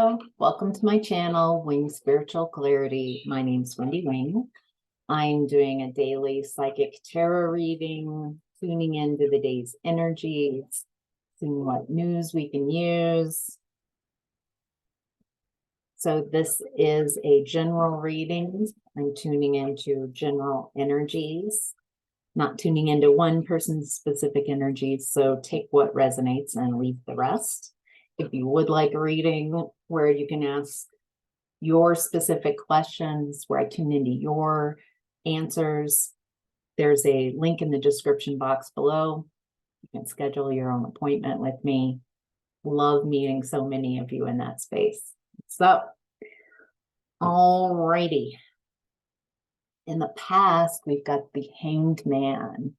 Hello, welcome to my channel, Wing Spiritual Clarity. My name's Wendy Wing. I'm doing a daily psychic tarot reading, tuning into the day's energies, seeing what news we can use. So this is a general reading. I'm tuning into general energies, not tuning into one person's specific energies. So take what resonates and leave the rest. If you would like a reading where you can ask your specific questions, where I tune into your answers, there's a link in the description box below. You can schedule your own appointment with me. Love meeting so many of you in that space. So, alrighty. In the past, we've got the Hanged Man.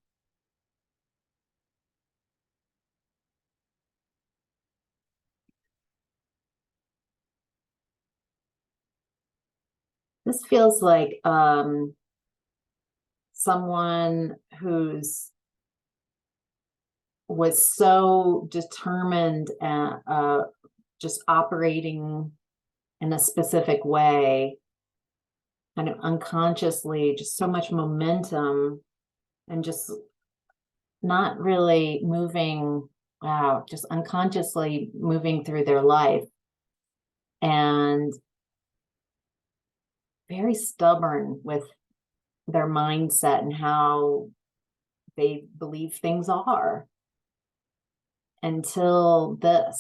This feels like someone who's was so determined at just operating in a specific way, kind of unconsciously, just so much momentum and just not really moving, just unconsciously moving through their life, and very stubborn with their mindset and how they believe things are until the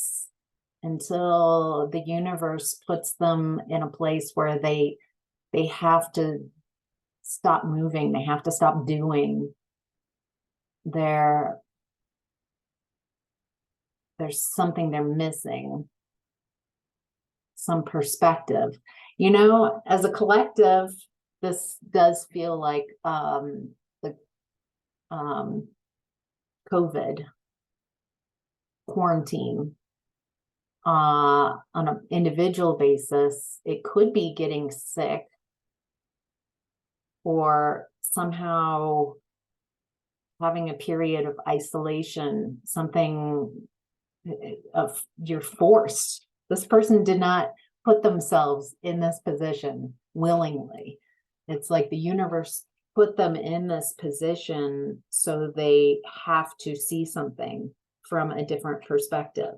universe puts them in a place where they have to stop moving, they have to stop doing. There's something they're missing, some perspective. You know, as a collective, this does feel like the COVID quarantine. On an individual basis, it could be getting sick or somehow having a period of isolation, something of you're forced. This person did not put themselves in this position willingly. It's like the universe put them in this position so they have to see something from a different perspective.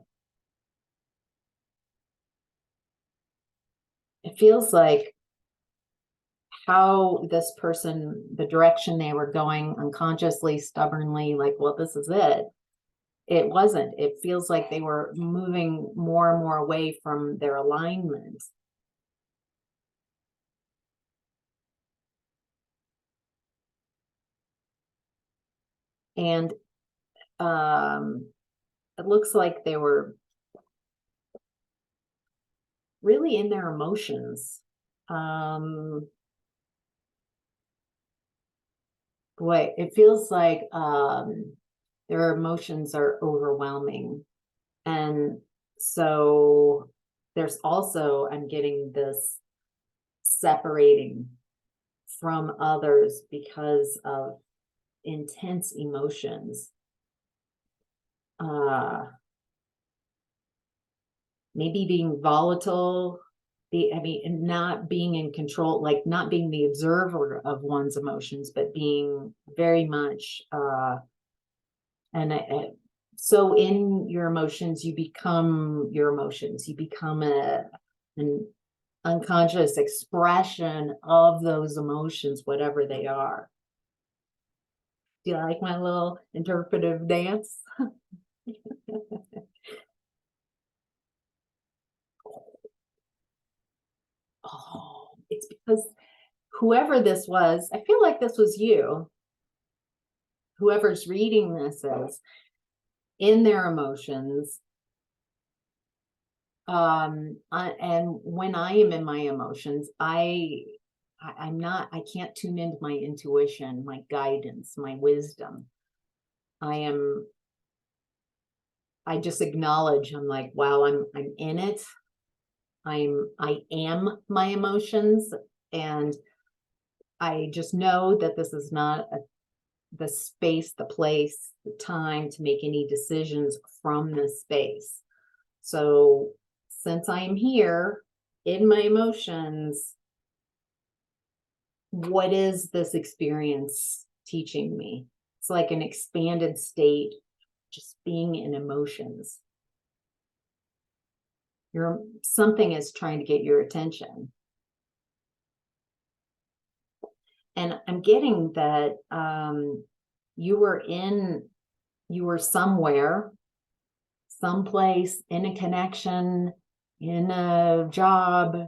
It feels like how this person, the direction they were going unconsciously, stubbornly, like, well, this is it. It wasn't. It feels like they were moving more and more away from their alignment. And it looks like they were really in their emotions. Boy, it feels like their emotions are overwhelming. And so there's also, I'm getting this separating from others because of intense emotions. Maybe being volatile, not being in control, like not being the observer of one's emotions, but being very much, so in your emotions, you become your emotions. You become an unconscious expression of those emotions, whatever they are. Do you like my little interpretive dance? Oh, it's because whoever this was, I feel like this was you. Whoever's reading this is in their emotions. And when I am in my emotions, I can't tune into my intuition, my guidance, my wisdom. I just acknowledge, I'm like, wow, I'm in it. I am my emotions, and I just know that this is not the space, the place, the time to make any decisions from this space. So since I am here in my emotions, what is this experience teaching me? It's like an expanded state, just being in emotions. Something is trying to get your attention. And I'm getting that you were somewhere, someplace, in a connection, in a job,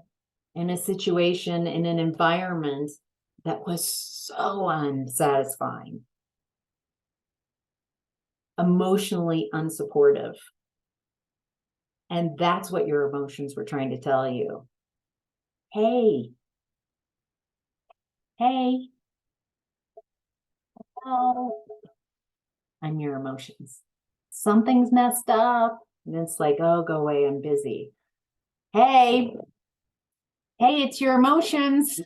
in a situation, in an environment that was so unsatisfying, emotionally unsupportive. And that's what your emotions were trying to tell you. Hey, oh, I'm your emotions. Something's messed up. And it's like, oh, go away, I'm busy. Hey, it's your emotions.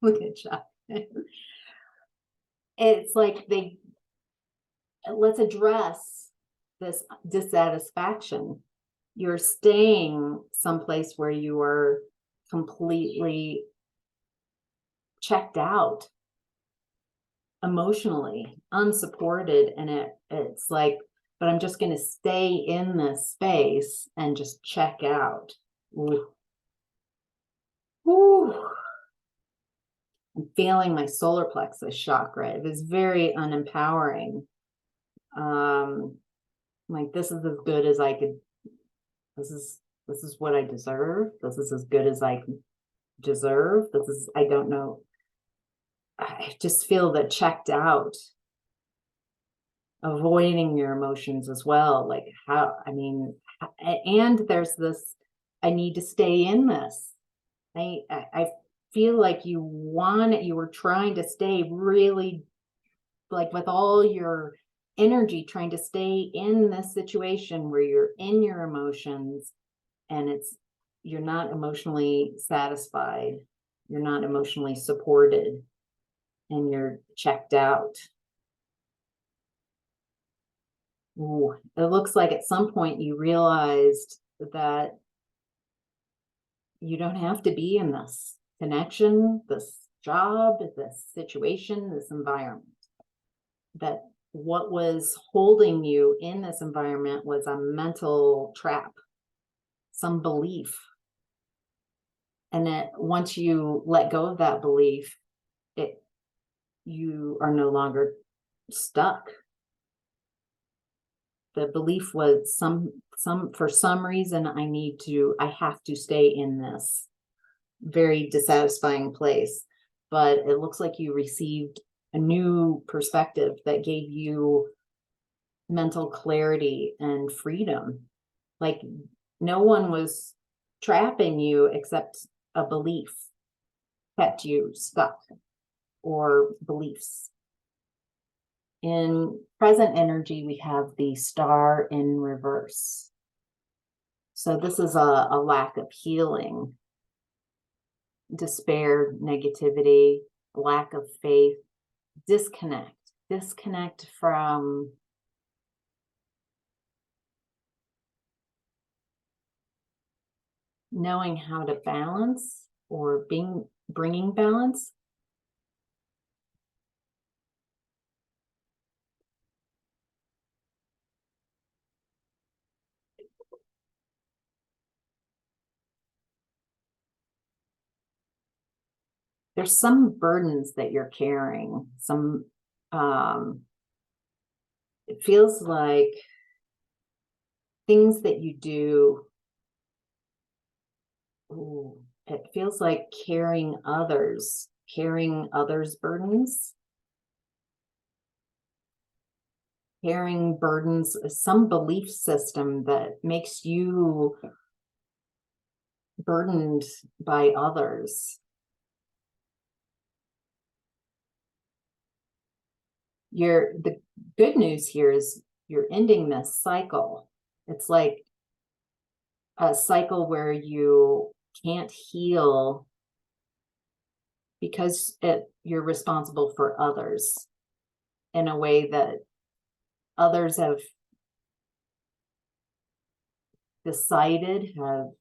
Look at Chuck. It's like let's address this dissatisfaction. You're staying someplace where you are completely checked out, emotionally unsupported, and it's like, but I'm just going to stay in this space and just check out. Ooh. Ooh. I'm feeling my solar plexus chakra. It was very unempowering. Like, this is as good as I could. This is what I deserve. This is as good as I deserve. I don't know. I just feel that checked out, avoiding your emotions as well. Like, and there's this, I need to stay in this. I feel like you were trying to stay really, like, with all your energy, trying to stay in this situation where you're in your emotions, and you're not emotionally satisfied, you're not emotionally supported, and you're checked out. Ooh, it looks like at some point you realized that you don't have to be in this connection, this job, this situation, this environment. That what was holding you in this environment was a mental trap, some belief. And that once you let go of that belief, you are no longer stuck. The belief was for some reason, I have to stay in this very dissatisfying place. But it looks like you received a new perspective that gave you mental clarity and freedom. Like, no one was trapping you except a belief kept you stuck, or beliefs. In present energy, we have the star in reverse. So this is a lack of healing, despair, negativity, lack of faith, disconnect from knowing how to balance, or bringing balance. There's some burdens that you're carrying. It feels like things that you do. Ooh, it feels like carrying others' burdens, carrying burdens, some belief system that makes you burdened by others. The good news here is you're ending this cycle. It's like a cycle where you can't heal because you're responsible for others in a way that others have decided, have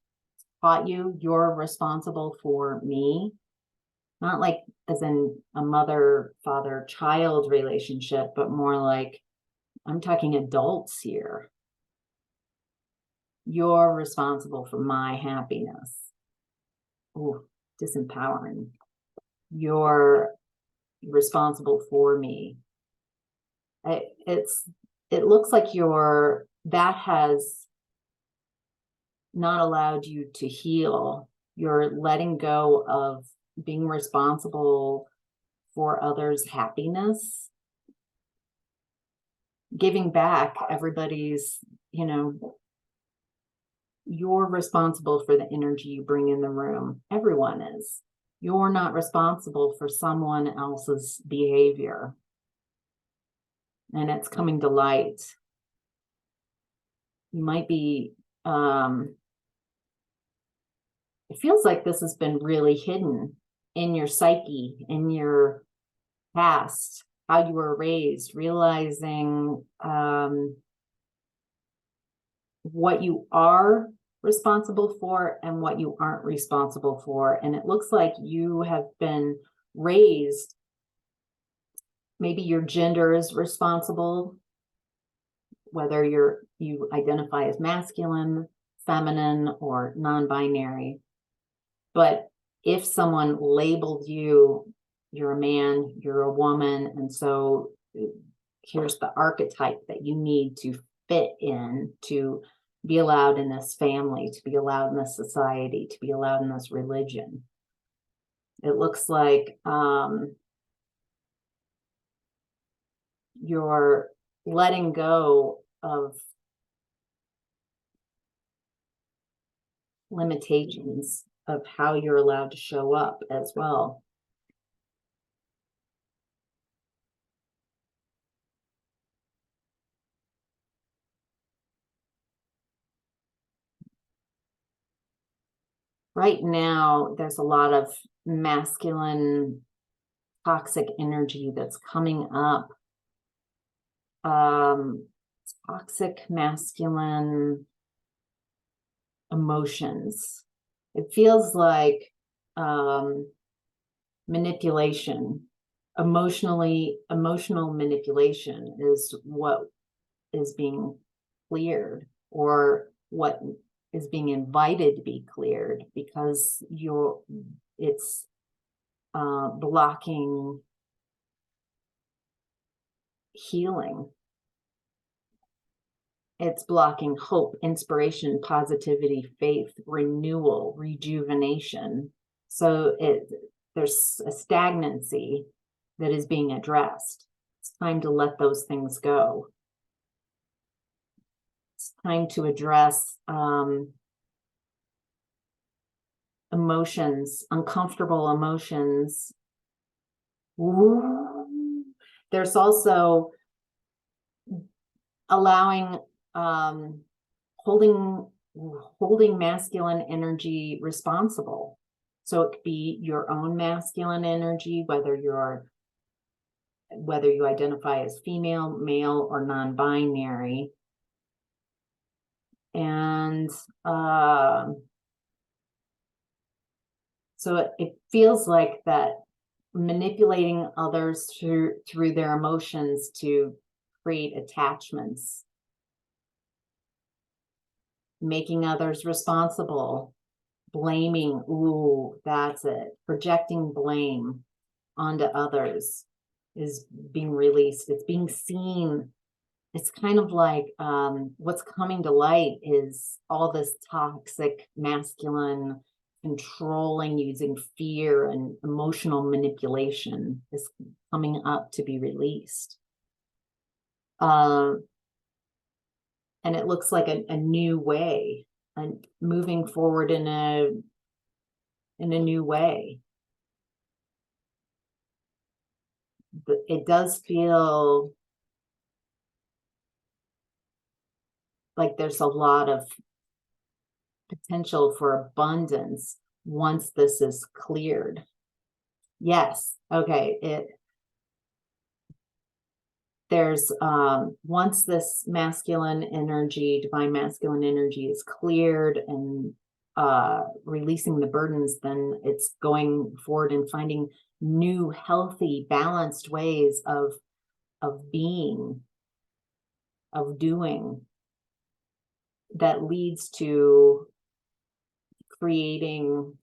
taught you you're responsible for me. Not like as in a mother, father, child relationship, but more like I'm talking adults here. You're responsible for my happiness. Oh, disempowering. You're responsible for me. It looks like that has not allowed you to heal. You're letting go of being responsible for others' happiness, giving back everybody's, you're responsible for the energy you bring in the room. Everyone is. You're not responsible for someone else's behavior. And it's coming to light. You might be, it feels like this has been really hidden in your psyche, in your past, how you were raised, realizing what you are responsible for and what you aren't responsible for. And it looks like you have been raised, maybe your gender is responsible, whether you identify as masculine, feminine, or non-binary. But if someone labeled you, you're a man, you're a woman, and so here's the archetype that you need to fit in to be allowed in this family, to be allowed in this society, to be allowed in this religion. It looks like you're letting go of limitations of how you're allowed to show up as well. Right now, there's a lot of masculine toxic energy that's coming up. Toxic masculine emotions. It feels like manipulation. Emotional manipulation is what is being cleared, or what is being invited to be cleared, because it's blocking healing. It's blocking hope, inspiration, positivity, faith, renewal, rejuvenation. So there's a stagnancy that is being addressed. It's time to let those things go. It's time to address emotions, uncomfortable emotions. Ooh. There's also allowing holding masculine energy responsible. So it could be your own masculine energy, whether you identify as female, male, or non-binary. And so it feels like that manipulating others through their emotions to create attachments, making others responsible, blaming, ooh, that's it, projecting blame onto others is being released. It's being seen. It's kind of like what's coming to light is all this toxic masculine controlling, using fear and emotional manipulation is coming up to be released. And it looks like a new way, and moving forward in a new way. But it does feel like there's a lot of potential for abundance once this is cleared. Yes. Okay. there's once this masculine energy, divine masculine energy is cleared and releasing the burdens, then it's going forward and finding new, healthy, balanced ways of being, of doing, that leads to creating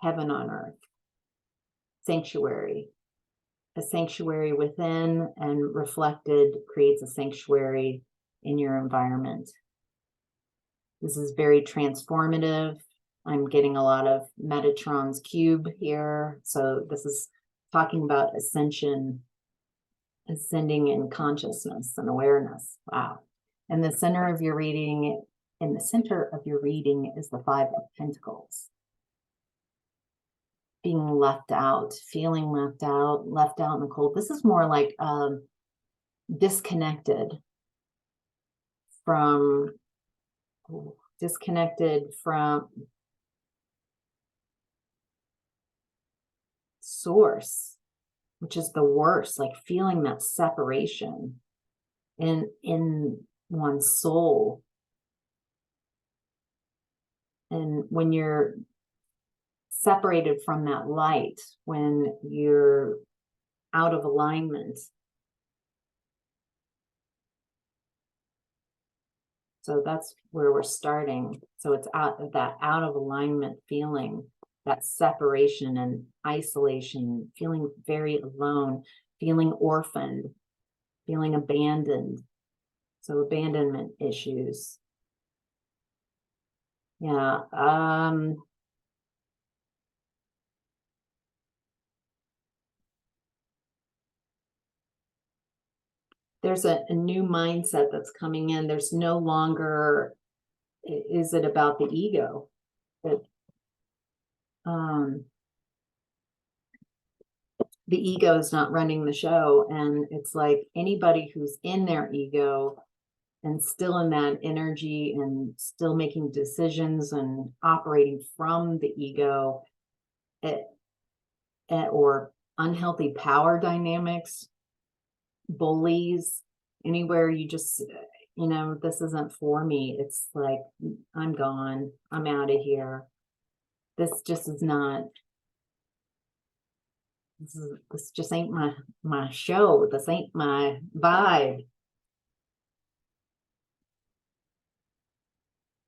heaven on earth, sanctuary. A sanctuary within and reflected creates a sanctuary in your environment. This is very transformative. I'm getting a lot of Metatron's cube here. So this is talking about ascension, ascending in consciousness and awareness. Wow. And the center of your reading, in the center of your reading is the Five of Pentacles. Being left out, feeling left out in the cold. This is more like disconnected from source, which is the worst, like feeling that separation in one's soul. And when you're separated from that light, when you're out of alignment. So that's where we're starting. So it's out of alignment feeling, that separation and isolation, feeling very alone, feeling orphaned, feeling abandoned. So abandonment issues. Yeah. There's a new mindset that's coming in. There's no longer, is it about the ego? That the ego is not running the show. And it's like anybody who's in their ego and still in that energy and still making decisions and operating from the ego, or unhealthy power dynamics, bullies, anywhere you just, this isn't for me. It's like, I'm gone. I'm out of here. This just is not, this just ain't my show. This ain't my vibe.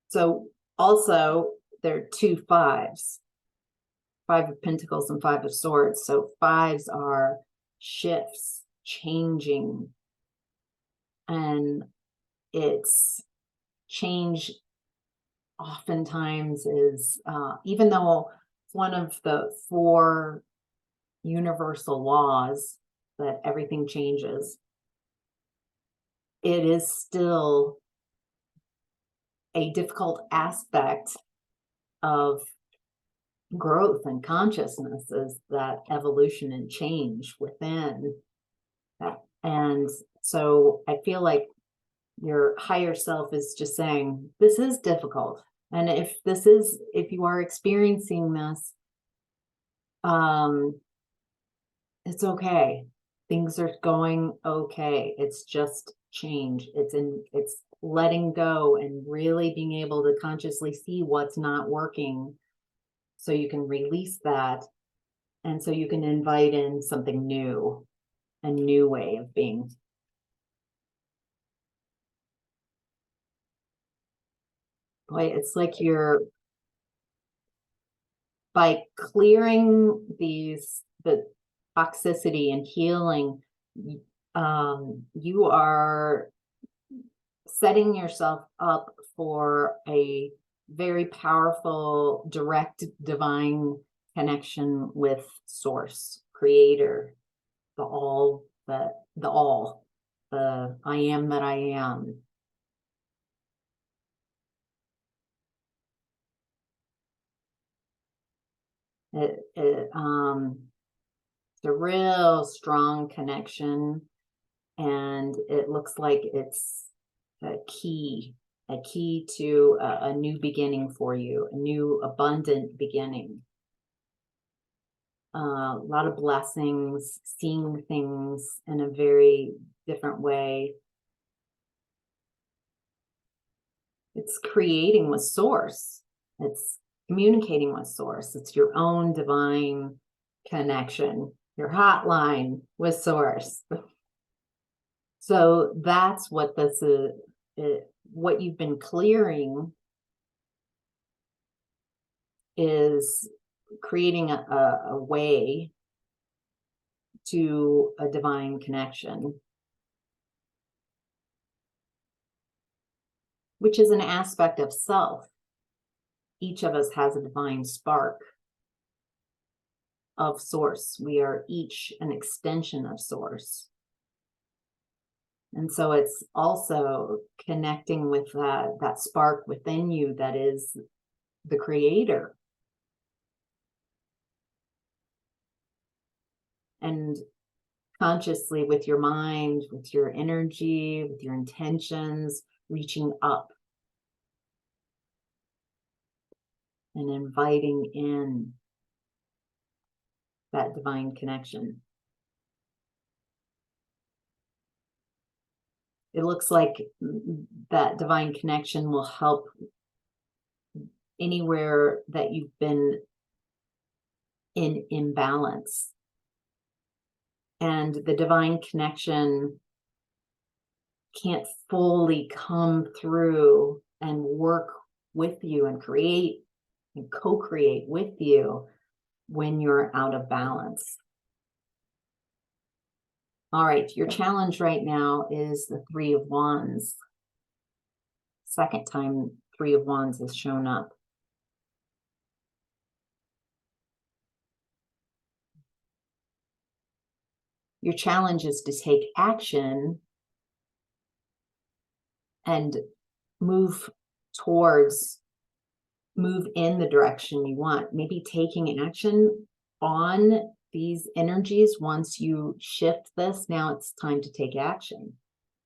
So also there are two fives, Five of Pentacles and Five of Swords. So fives are shifts, changing. And it's change oftentimes is, even though it's one of the four universal laws that everything changes, it is still a difficult aspect of growth and consciousness, is that evolution and change within that. And so I feel like your higher self is just saying, this is difficult. And if you are experiencing this, it's okay. Things are going okay. It's just change. It's letting go and really being able to consciously see what's not working, so you can release that, and so you can invite in something new, a new way of being. Boy, it's like by clearing the toxicity and healing, you are setting yourself up for a very powerful, direct, divine connection with Source, Creator, the all, the I am that I am. It's a real strong connection, and it looks like it's a key to a new beginning for you, a new abundant beginning. a lot of blessings, seeing things in a very different way. It's creating with source. It's communicating with source. It's your own divine connection, your hotline with source. So that's what this is, what you've been clearing is creating a way to a divine connection, which is an aspect of self. Each of us has a divine spark of source. We are each an extension of source. And so it's also connecting with that spark within you that is the creator. And consciously, with your mind, with your energy, with your intentions, reaching up and inviting in that divine connection. It looks like that divine connection will help anywhere that you've been in imbalance. And the divine connection can't fully come through and work with you and create and co-create with you when you're out of balance. All right, your challenge right now is the Three of Wands. Second time Three of Wands has shown up. Your challenge is to take action and move in the direction you want. Maybe taking action on these energies. Once you shift this, now it's time to take action.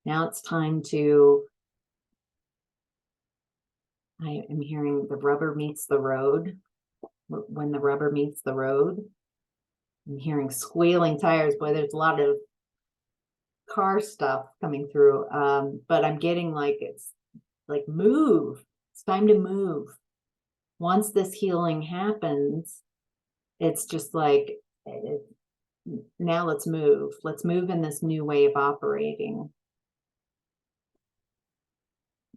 Now it's time to, I am hearing the rubber meets the road. When the rubber meets the road, I'm hearing squealing tires. Boy, there's a lot of car stuff coming through. But I'm getting like, it's like move. It's time to move. Once this healing happens, it's just like, now let's move. Let's move in this new way of operating.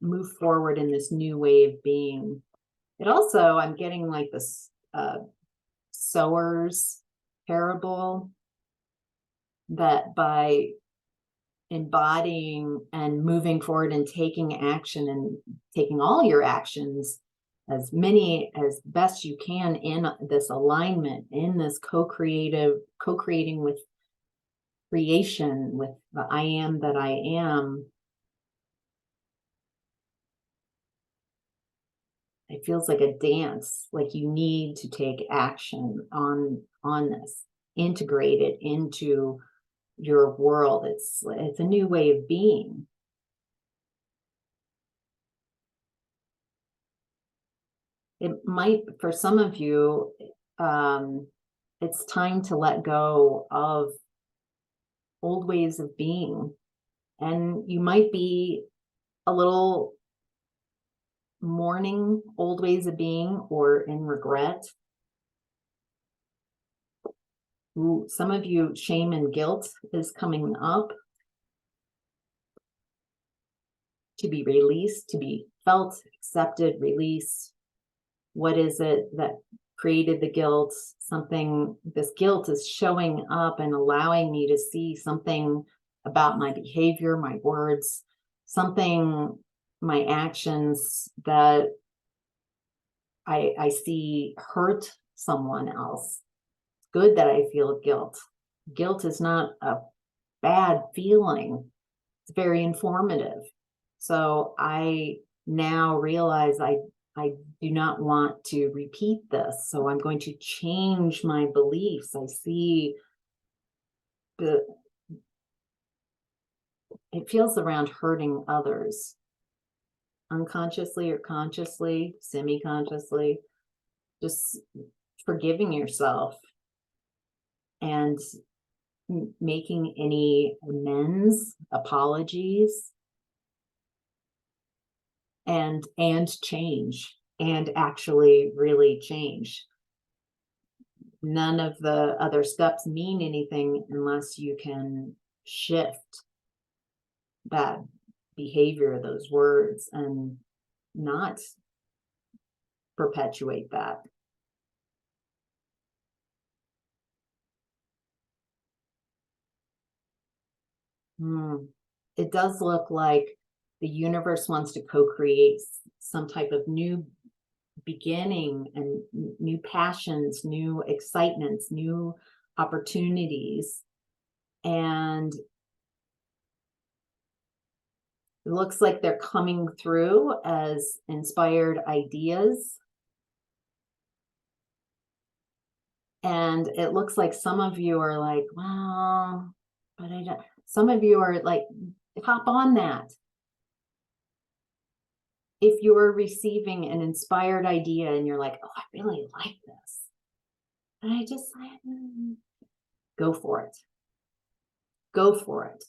Move forward in this new way of being. It also, I'm getting like this sower's parable, that by embodying and moving forward and taking action and taking all your actions, as many as best you can in this alignment, in this co-creating with creation, with the I am that I am. It feels like a dance, like you need to take action on this, integrate it into your world. It's a new way of being. It might, for some of you, it's time to let go of old ways of being. And you might be a little mourning old ways of being or in regret. Ooh, some of you, shame and guilt is coming up. To be released, to be felt, accepted, released. What is it that created the guilt? This guilt is showing up and allowing me to see something about my behavior, my words, my actions that I see hurt someone else. It's good that I feel guilt. Guilt is not a bad feeling. It's very informative. So I now realize I do not want to repeat this. So I'm going to change my beliefs. I see it feels around hurting others, unconsciously or consciously, semi-consciously, just forgiving yourself and making any amends, apologies, and change, and actually really change. None of the other steps mean anything unless you can shift that behavior, those words, and not perpetuate that. It does look like the universe wants to co-create some type of new beginning and new passions, new excitements, new opportunities. And it looks like they're coming through as inspired ideas. And it looks like some of you are like, well, but I don't. Some of you are like, hop on that. If you're receiving an inspired idea and you're like, oh, I really like this, and I just go for it. Go for it.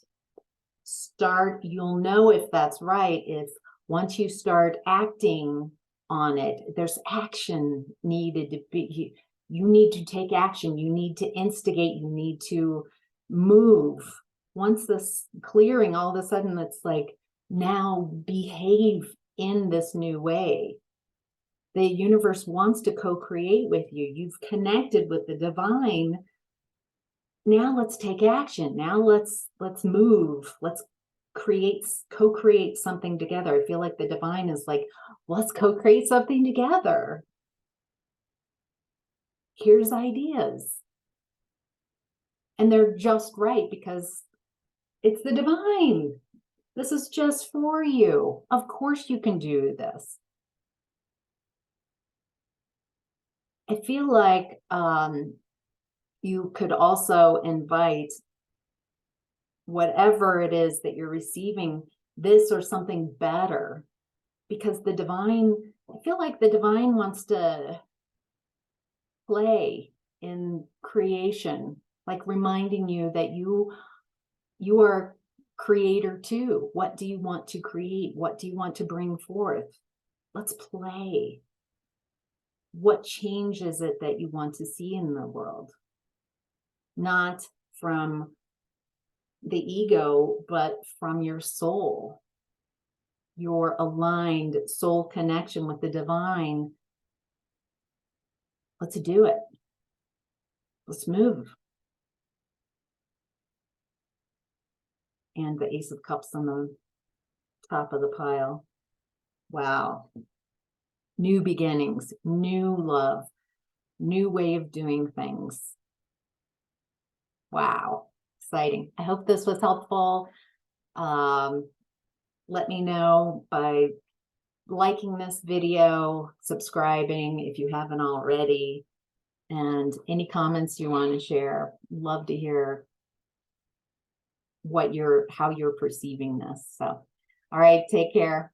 Start. You'll know if that's right if once you start acting on it. There's action needed to be. You need to take action. You need to instigate. You need to move. Once this clearing, all of a sudden it's like, now behave in this new way. The universe wants to co-create with you. You've connected with the divine. Now let's take action. Now let's move. Let's co-create something together. I feel like the divine is like, let's co-create something together. Here's ideas. And they're just right because it's the divine. This is just for you. Of course you can do this. I feel like you could also invite whatever it is that you're receiving, this or something better, because the divine, I feel like the divine wants to play in creation, like reminding you that you are creator too. What do you want to create? What do you want to bring forth? Let's play. What change is it that you want to see in the world? Not from the ego, but from your soul, your aligned soul connection with the divine. Let's do it. Let's move. And the Ace of Cups on the top of the pile. Wow. New beginnings, new love, new way of doing things. Wow. Exciting. I hope this was helpful. Let me know by liking this video, subscribing if you haven't already, and any comments you want to share. Love to hear how you're perceiving this. So, all right, take care.